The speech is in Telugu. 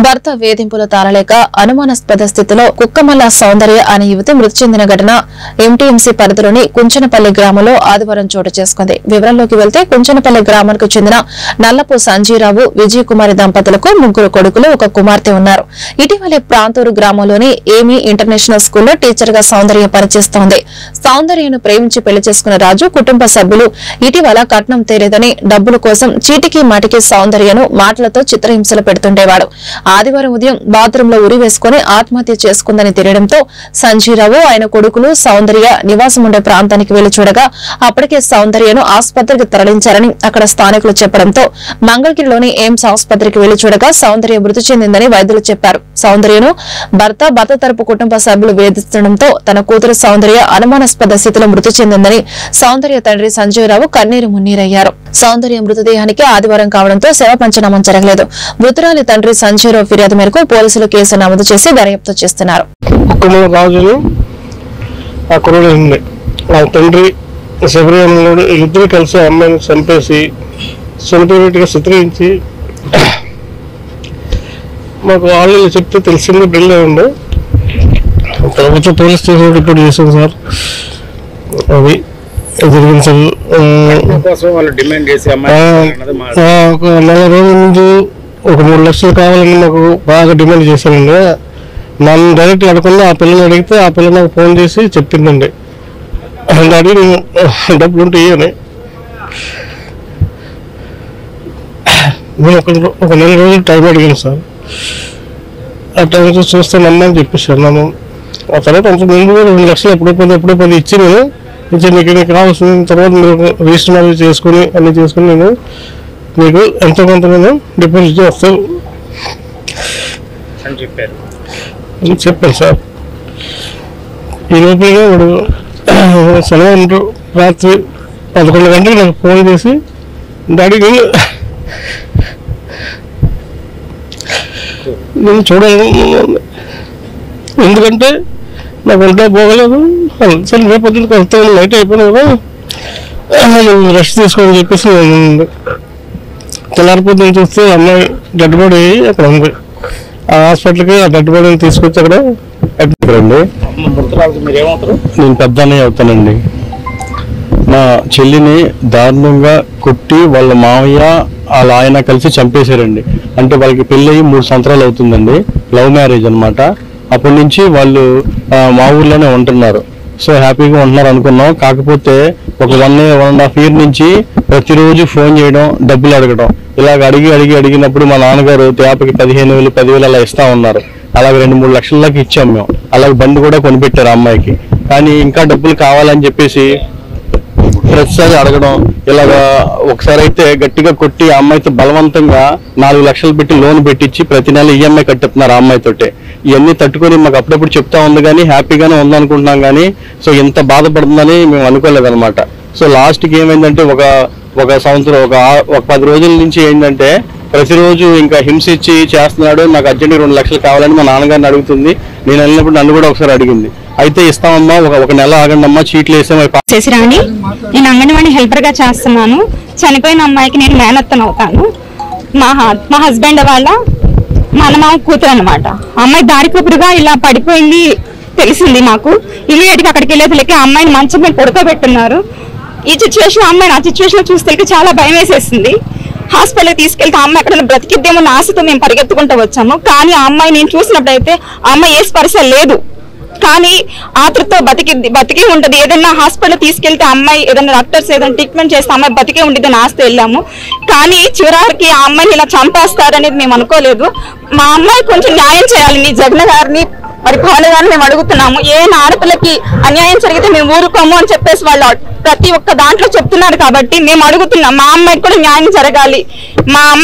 భర్త వేధింపులు తాళలేక అనుమానాస్పద స్థితిలో కుక్కమల్ల సౌందర్య అనే యువతి మృతి చెందిన ఘటన ఎంటీఎంసీ పరిధిలోని కుంచనపల్లి గ్రామంలో ఆదివారం చోటు చేసుకుంది. వివరాల్లోకి వెళ్తే కుంచనపల్లి గ్రామానికి చెందిన నల్లపు సంజీరావు, విజయకుమారి దంపతులకు 3 కొడుకులు, 1 కుమార్తె ఉన్నారు. ఇటీవలే ప్రాంతూరు గ్రామంలోని ఏమీ ఇంటర్నేషనల్ స్కూల్లో టీచర్ గా సౌందర్య పనిచేస్తోంది. సౌందర్యను ప్రేమించి పెళ్లి చేసుకున్న రాజు కుటుంబ సభ్యులు ఇటీవల కట్నం తేలేదని డబ్బుల కోసం చీటికి మాటికి సౌందర్యను మాటలతో చిత్రహింసలు పెడుతుండేవాడు. ఆదివారం ఉదయం బాత్రూమ్ లో ఉరి వేసుకుని ఆత్మహత్య చేసుకుందని తెలియడంతో సంజీరావు, ఆయన కొడుకులు సౌందర్య నివాసం ఉండే ప్రాంతానికి వెళ్లి చూడగా అప్పటికే సౌందర్యను ఆసుపత్రికి తరలించారని అక్కడ స్థానికులు చెప్పడంతో మంగళగిరిలోని ఎయిమ్స్ ఆసుపత్రికి వెళ్లి చూడగా సౌందర్య మృతి చెందిందని వైద్యులు చెప్పారు. సౌందర్యను భర్త తరపు కుటుంబ సభ్యులు వేధిస్తుండటంతో తన కూతురు సౌందర్య అనుమానాస్పద స్థితిలో మృతి చెందిందని సౌందర్య తండ్రి సంజీవరావు కన్నీరు మున్నీరయ్యారు. సౌందర్య మృతదేహానికి ఆదివారం కావడంతో శవ పంచనామం జరగలేదు. మృతురాలి తండ్రి సంజీవరావు ఫిర్యాదు మేరకు పోలీసులు కేసు నమోదు చేసి దర్యాప్తు చేస్తున్నారు. తండ్రి శబరిమల ఇద్దరు కలిసి అమ్మాయిని చంపేసి సెంటిమెంట్గా చిత్రించి మాకు వాళ్ళు చెప్తే తెలిసింది బిల్లు ఉండే తర్వాత పోలీస్ స్టేషన్ రిపోర్ట్ చేశాం సార్. అది జరిగింది సార్. ఒక 4 రోజుల ముందు ఒక 3 లక్షలు కావాలని నాకు బాగా డిమాండ్ చేశానండి. నన్ను డైరెక్ట్ అడగకుండా ఆ పిల్లని అడిగితే ఆ పిల్ల నాకు ఫోన్ చేసి చెప్పిందండి, అడిగి నేను డబ్బులు ఉంటే ఇవ్వని. నేను ఒక 4 రోజులు టైం అడిగాను సార్. ఆ టైం చూస్తానమ్మా అని చెప్పేసాను నన్ను. ఆ తర్వాత అంత ముందు 2 లక్షలు ఎప్పుడో పది ఇచ్చి నేను మీకు కావాల్సిన తర్వాత మీరు రిజిస్టర్ మ్యారేజ్ చేసుకుని అన్నీ చేసుకుని నేను మీకు ఎంతో కొంత నేను డిపాజిట్ చేస్తాను అని చెప్పాను సార్. ఈ లోపలగా వాడు శనివారం రాత్రి 11 గంటలకు నాకు ఫోన్ చేసి డాడీ నేను చూడాలి, ఎందుకంటే నాకు ఒంటో పోగలేదు, సరే రేపొద్దుకు వస్తాను, నైట్ అయిపోయినా కదా రెస్ట్ తీసుకోని చెప్పేసి తెల్లారిపోతుంది. చూస్తే అమ్మాయి డెడ్ బాడీ అక్కడ ఉంది. ఆ హాస్పిటల్కి ఆ డెడ్ బాడీని తీసుకొచ్చి అక్కడ అండి. నేను పెద్ద అన్నయ్య అవుతానండి. మా చెల్లిని దారుణంగా కొట్టి వాళ్ళ మావయ్య వాళ్ళ ఆయన కలిసి చంపేశారండి. అంటే వాళ్ళకి పెళ్ళయి 3 సంవత్సరాలు అవుతుందండి. లవ్ మ్యారేజ్ అనమాట. అప్పటి నుంచి వాళ్ళు మా ఊర్లోనే ఉంటున్నారు. సో హ్యాపీగా ఉంటున్నారు అనుకున్నాం. కాకపోతే ఒక 1.5 year నుంచి ప్రతిరోజు ఫోన్ చేయడం, డబ్బులు అడగడం, ఇలాగ అడిగినప్పుడు మా నాన్నగారు తేపకి 15,000 10,000 అలా ఇస్తా ఉన్నారు. అలాగే 2-3 లక్షలకి ఇచ్చాం మేము. అలాగే బండి కూడా కొనిపెట్టారు అమ్మాయికి. కానీ ఇంకా డబ్బులు కావాలని చెప్పేసి ప్రతిసారి అడగడం, ఇలాగా ఒకసారి అయితే గట్టిగా కొట్టి ఆ అమ్మాయితో బలవంతంగా 4 లక్షలు పెట్టి లోన్ పెట్టించి ప్రతి నెల ఈఎంఐ కట్టుతున్నారు ఆ అమ్మాయితోటే. ఇవన్నీ తట్టుకొని మాకు అప్పుడప్పుడు చెప్తా ఉంది కానీ హ్యాపీగానే ఉందనుకుంటున్నాం కానీ సో ఇంత బాధపడుతుందని మేము అనుకోలేదన్నమాట. సో లాస్ట్కి ఏమైందంటే ఒక సంవత్సరం ఒక 10 రోజుల నుంచి ఏంటంటే ప్రతిరోజు ఇంకా హింసించి చేస్తున్నాడు. నాకు అర్జెంట్గా 2 లక్షలు కావాలని మా నాన్నగారిని అడుగుతుంది. నేను వెళ్ళినప్పుడు నన్ను కూడా ఒకసారి అడిగింది. అయితే ఇస్తామమ్మా, ఒక నెల ఆగండి అమ్మా, చీట్లు వేసామని. నేను అంగన్వాడీ హెల్పర్ గా చేస్తున్నాను. చనిపోయిన అమ్మాయికి నేను మేనత్తను అవుతాను. మా హస్బెండ్ వాళ్ళ మామ కూతురు అనమాట. అమ్మాయి దారికొప్పుడుగా ఇలా పడిపోయింది తెలిసింది మాకు. ఇమీడియట్ గా అక్కడికి వెళ్ళేసరికి ఆ అమ్మాయిని మంచం మీద పడుకోబెట్టున్నారు. ఈ సిచ్యువేషన్ అమ్మాయిని ఆ సిచ్యువేషన్ చూస్తే చాలా భయం వేసేసింది. హాస్పిటల్కి తీసుకెళ్తే ఆ అమ్మాయి ఎక్కడ బ్రతికిద్దేమో ఆశతో మేము పరిగెత్తుకుంటూ వచ్చాము. కానీ ఆ అమ్మాయి నేను చూసినప్పుడైతే ఆ అమ్మాయి ఏ స్పర్శ లేదు, కానీ ఆతృతో బతికి ఉంటది. ఏదైనా హాస్పిటల్ తీసుకెళ్తే అమ్మాయి ఏదైనా డాక్టర్స్ ఏదైనా ట్రీట్మెంట్ చేస్తే అమ్మాయి బతికే ఉండేది అని ఆస్తి వెళ్ళాము. కానీ చివరికి ఆ అమ్మాయిని ఇలా చంపేస్తారనేది మేము అనుకోలేదు. మా అమ్మాయి కొంచెం న్యాయం చేయాలి. మీ జగన్ గారిని మరి పవన్ గారిని మేము అడుగుతున్నాము. ఏ ఆడపిల్లకి అన్యాయం జరిగితే మేము ఊరుకోము అని చెప్పేసి వాళ్ళు ప్రతి ఒక్క దాంట్లో చెప్తున్నారు. కాబట్టి మేము అడుగుతున్నాం, మా అమ్మాయికి కూడా న్యాయం జరగాలి. మా